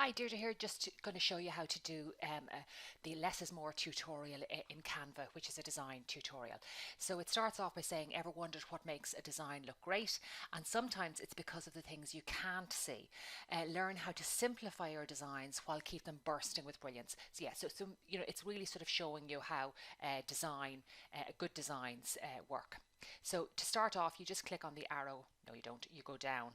Hi, Deirdre here, just going to show you how to do the less is more tutorial in Canva, which is a design tutorial. So it starts off by saying, ever wondered what makes a design look great? And sometimes it's because of the things you can't see. Learn how to simplify your designs while keep them bursting with brilliance. So yeah, so it's really sort of showing you how good designs work. So to start off, you just click on the arrow. No, you don't. You go down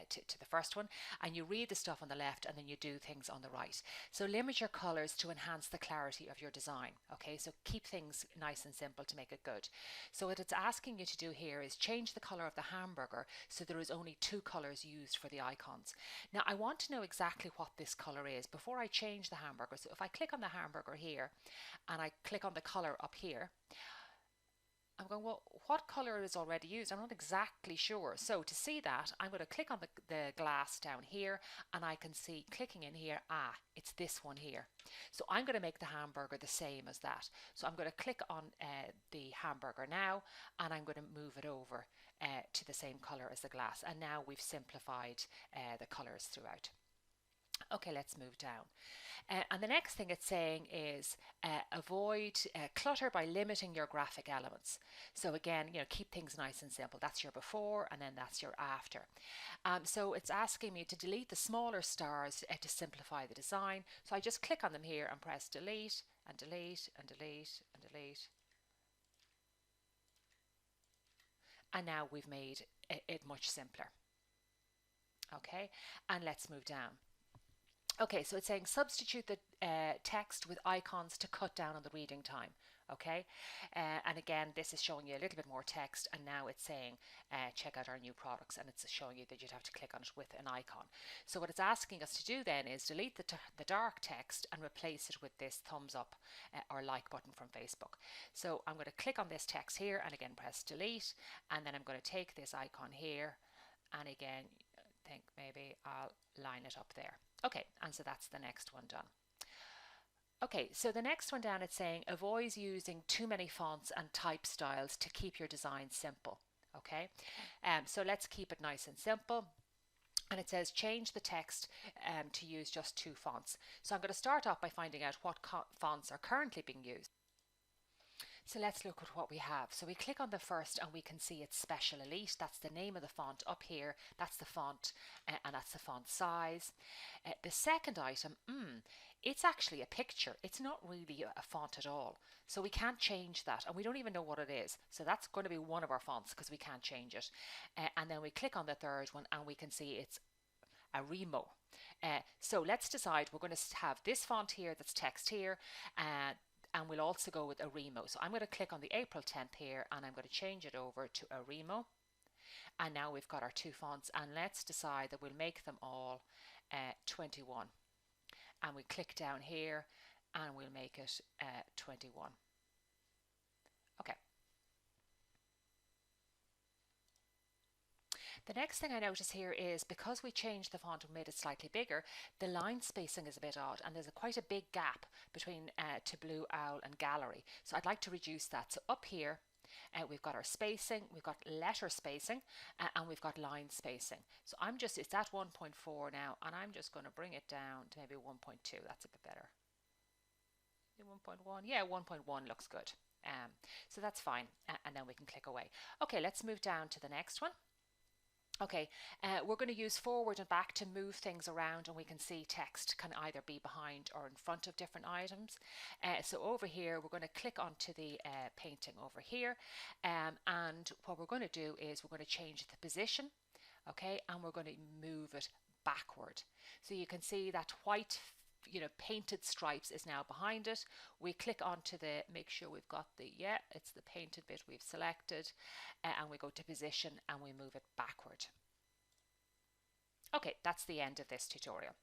to the first one, and you read the stuff on the left, and then you do things on the right. So limit your colors to enhance the clarity of your design. Okay, so keep things nice and simple to make it good. So what it's asking you to do here is change the color of the hamburger so there is only two colors used for the icons. Now I want to know exactly what this color is before I change the hamburger. So if I click on the hamburger here and I click on the color up here, I'm going, well, what colour is already used? I'm not exactly sure. So to see that, I'm going to click on the glass down here, and I can see clicking in here, it's this one here. So I'm going to make the hamburger the same as that. So I'm going to click on the hamburger now, and I'm going to move it over to the same colour as the glass. And now we've simplified the colours throughout. Okay, let's move down. And the next thing it's saying is avoid clutter by limiting your graphic elements. So again, keep things nice and simple. That's your before, and then that's your after. So it's asking me to delete the smaller stars to simplify the design. So I just click on them here and press delete and delete and delete and delete. And now we've made it much simpler. Okay, and let's move down. Okay, so it's saying substitute the text with icons to cut down on the reading time. Okay, and again, this is showing you a little bit more text, and now it's saying check out our new products, and it's showing you that you'd have to click on it with an icon. So what it's asking us to do then is delete the dark text and replace it with this thumbs up or like button from Facebook. So I'm going to click on this text here, and again press delete, and then I'm going to take this icon here, and again, I think maybe I'll line it up there. Okay, and so that's the next one done. Okay, so the next one down, it's saying avoid using too many fonts and type styles to keep your design simple. Okay, so let's keep it nice and simple. And it says change the text to use just two fonts. So I'm going to start off by finding out what fonts are currently being used. So let's look at what we have. So we click on the first and we can see it's Special Elite. That's the name of the font up here. That's the font and that's the font size. The second item, it's actually a picture. It's not really a font at all. So we can't change that, and we don't even know what it is. So that's going to be one of our fonts because we can't change it. And then we click on the third one and we can see it's a Remo. So let's decide we're going to have this font here that's text here, and we'll also go with a Remo. So I'm going to click on the April 10th here, and I'm going to change it over to a Remo. And now we've got our two fonts, and let's decide that we'll make them all 21. And we click down here and we'll make it 21. Okay. The next thing I notice here is because we changed the font and made it slightly bigger, the line spacing is a bit odd, and there's quite a big gap between To Blue Owl and Gallery. So I'd like to reduce that. So up here, we've got our spacing, we've got letter spacing, and we've got line spacing. So it's at 1.4 now, and I'm just going to bring it down to maybe 1.2. That's a bit better. 1.1, yeah, 1.1 looks good. So that's fine, and then we can click away. Okay, let's move down to the next one. Okay, we're going to use forward and back to move things around, and we can see text can either be behind or in front of different items. So over here, we're going to click onto the painting over here, and what we're going to do is we're going to change the position, okay, and we're going to move it backward. So you can see that white painted stripes is now behind it. We click onto make sure we've got it's the painted bit we've selected, and we go to position and we move it backward. Okay, that's the end of this tutorial.